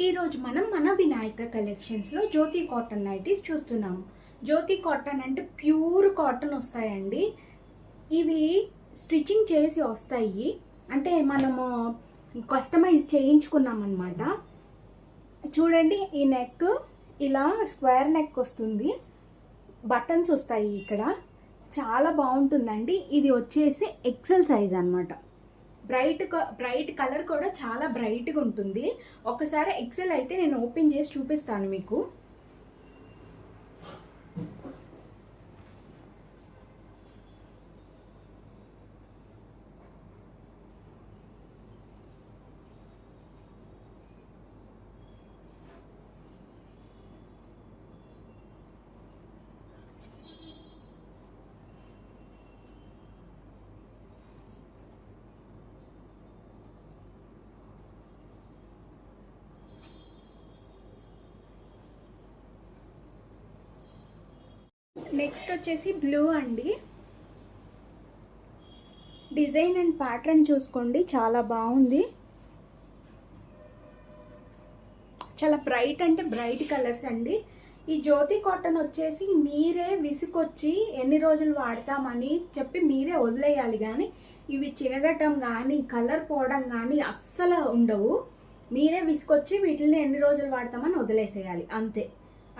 ఈరోజు మనం మన వినాయక కలెక్షన్స్లో జ్యోతి కాటన్ నైటీస్ చూస్తున్నాము. జ్యోతి కాటన్ అంటే ప్యూర్ కాటన్ వస్తాయండి. ఇవి స్టిచ్చింగ్ చేసి వస్తాయి, అంటే మనము కస్టమైజ్ చేయించుకున్నాం అన్నమాట. చూడండి, ఈ నెక్ ఇలా స్క్వేర్ నెక్ వస్తుంది, బటన్స్ వస్తాయి ఇక్కడ. చాలా బాగుంటుందండి. ఇది వచ్చేసి ఎక్సెల్ సైజ్ అన్నమాట. బ్రైట్ కలర్ కూడా చాలా బ్రైట్గా ఉంటుంది. ఒకసారి ఎక్సెల్ అయితే నేను ఓపెన్ చేసి చూపిస్తాను మీకు. నెక్స్ట్ వచ్చేసి బ్లూ అండి. డిజైన్ అండ్ ప్యాటర్న్ చూసుకోండి, చాలా బాగుంది. చాలా బ్రైట్ అంటే బ్రైట్ కలర్స్ అండి. ఈ జ్యోతి కాటన్ వచ్చేసి మీరే విసుకొచ్చి ఎన్ని రోజులు వాడతామని చెప్పి మీరే వదిలేయాలి, కానీ ఇవి చినగటం కానీ కలర్ పోవడం కానీ అస్సలు ఉండవు. మీరే విసుకొచ్చి వీటిని ఎన్ని రోజులు వాడతామని వదిలేసేయాలి అంతే.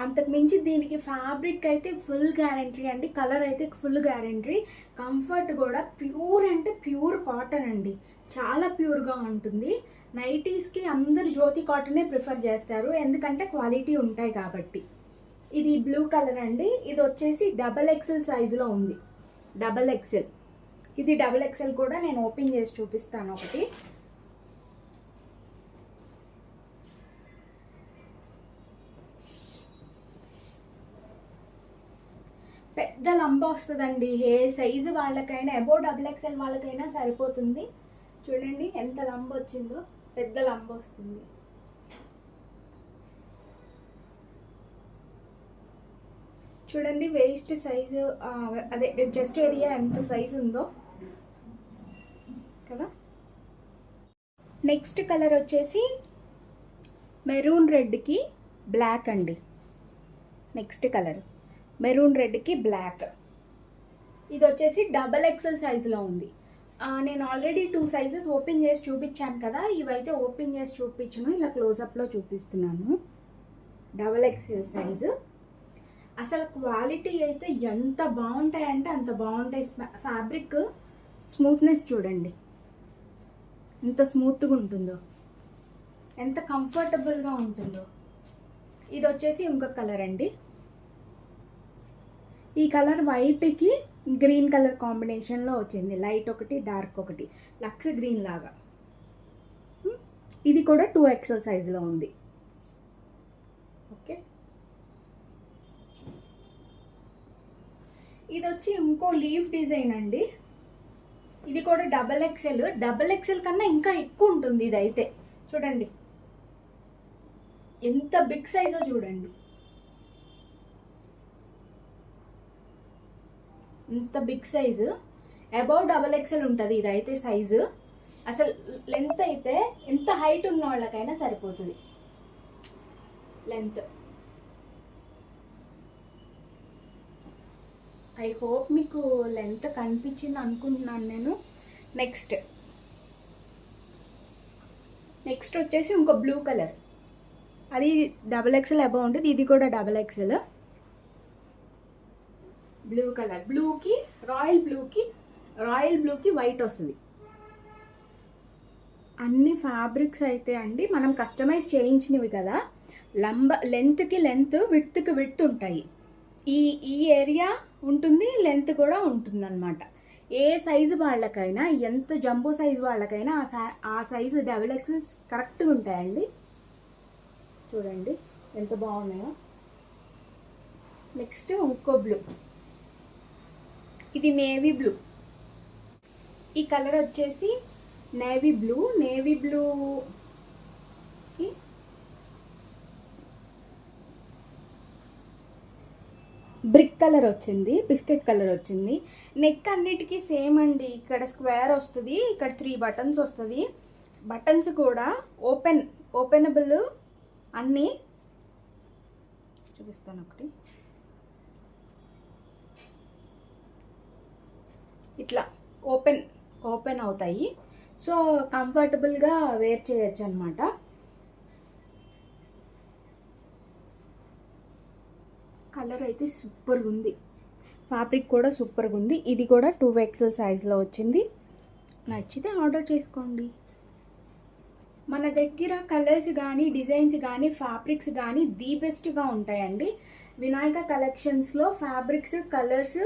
అంతకు మించి దీనికి ఫ్యాబ్రిక్ అయితే ఫుల్ గ్యారంటీ అండి, కలర్ అయితే ఫుల్ గ్యారంటీ, కంఫర్ట్ కూడా ప్యూర్ అంటే ప్యూర్ కాటన్ అండి, చాలా ప్యూర్గా ఉంటుంది. నైటీస్కి అందరు జ్యోతి కాటనే ప్రిఫర్ చేస్తారు, ఎందుకంటే క్వాలిటీ ఉంటాయి కాబట్టి. ఇది బ్లూ కలర్ అండి. ఇది వచ్చేసి డబల్ ఎక్సెల్ సైజులో ఉంది, డబల్ ఎక్సెల్. ఇది డబల్ ఎక్సెల్ కూడా నేను ఓపెన్ చేసి చూపిస్తాను ఒకటి. పెద్ద లంబ వస్తుందండి, ఏ సైజు వాళ్ళకైనా, అబౌవ్ డబుల్ ఎక్స్ఎల్ వాళ్ళకైనా సరిపోతుంది. చూడండి ఎంత లంబ వచ్చిందో, పెద్ద లంబ వస్తుంది. చూడండి వేస్ట్ సైజు, అదే చెస్ట్ ఏరియా ఎంత సైజు ఉందో కదా. నెక్స్ట్ కలర్ వచ్చేసి మెరూన్ రెడ్కి బ్లాక్ అండి. నెక్స్ట్ కలర్ మెరూన్ రెడ్కి బ్లాక్. ఇది వచ్చేసి డబల్ ఎక్సెల్ సైజులో ఉంది. నేను ఆల్రెడీ 2 సైజెస్ ఓపెన్ చేసి చూపించాను కదా, ఇవైతే ఓపెన్ చేసి చూపించను, ఇలా క్లోజప్లో చూపిస్తున్నాను. Double XL size. అసలు క్వాలిటీ అయితే ఎంత బాగుంటాయంటే అంత బాగుంటాయి. ఫ్యాబ్రిక్ స్మూత్నెస్ చూడండి ఎంత స్మూత్గా ఉంటుందో, ఎంత కంఫర్టబుల్గా ఉంటుందో. ఇది వచ్చేసి ఇంకొక కలర్ అండి. ఈ కలర్ వైట్కి గ్రీన్ కలర్ కాంబినేషన్లో వచ్చింది, లైట్ ఒకటి డార్క్ ఒకటి, లక్స్ గ్రీన్ లాగా. ఇది కూడా 2 ఎక్సెల్ సైజులో ఉంది. ఓకే, ఇది వచ్చి ఇంకో లీఫ్ డిజైన్ అండి. ఇది కూడా డబల్ ఎక్సెల్. డబల్ ఎక్సెల్ కన్నా ఇంకా ఎక్కువ ఉంటుంది ఇది అయితే. చూడండి ఎంత బిగ్ సైజో చూడండి, ఇంత big size. Above double XL ఉంటుంది ఇదైతే సైజు. అసలు లెంత్ అయితే ఎంత హైట్ ఉన్న వాళ్ళకైనా సరిపోతుంది లెంత్. ఐ హోప్ మీకు లెంత్ కనిపించింది అనుకుంటున్నాను నేను. నెక్స్ట్ వచ్చేసి ఇంకో బ్లూ కలర్, అది డబల్ ఎక్సెల్ అబౌవ్ ఉంటుంది. ఇది కూడా డబల్ ఎక్సెల్. బ్లూ కలర్, బ్లూకి రాయల్ బ్లూకి వైట్ వస్తుంది. అన్ని ఫ్యాబ్రిక్స్ అయితే అండి మనం కస్టమైజ్ చేయించినవి కదా, లెంత్కి లెంత్, విడ్త్కి విడ్త్ ఉంటాయి. ఈ ఏరియా ఉంటుంది, లెంత్ కూడా ఉంటుంది అన్నమాట. ఏ సైజు వాళ్ళకైనా, ఎంత జంబో సైజు వాళ్ళకైనా ఆ సైజు డబుల్ ఎక్సెల్స్ కరెక్ట్గా ఉంటాయండి. చూడండి ఎంత బాగున్నాయో. నెక్స్ట్ ఇంకో బ్లూ, ఇది నేవీ బ్లూ. ఈ కలర్ వచ్చేసి నేవీ బ్లూకి బ్రిక్ కలర్ వచ్చింది, బిస్కెట్ కలర్ వచ్చింది. నెక్ అన్నిటికీ సేమ్ అండి. ఇక్కడ స్క్వేర్ వస్తుంది, ఇక్కడ 3 బటన్స్ వస్తుంది. బటన్స్ కూడా ఓపెనబుల్ అన్నీ చూపిస్తాను. ఒకటి ఇట్లా ఓపెన్ అవుతాయి. సో కంఫర్టబుల్గా వేర్ చేయొచ్చు అనమాట. కలర్ అయితే సూపర్గా ఉంది, ఫ్యాబ్రిక్ కూడా సూపర్గా ఉంది. ఇది కూడా 2XL సైజ్లో వచ్చింది. నచ్చితే ఆర్డర్ చేసుకోండి. మన దగ్గర కలర్స్ కానీ డిజైన్స్ కానీ ఫ్యాబ్రిక్స్ కానీ ది బెస్ట్గా ఉంటాయండి. వినాయక కలెక్షన్స్లో ఫ్యాబ్రిక్స్ కలర్స్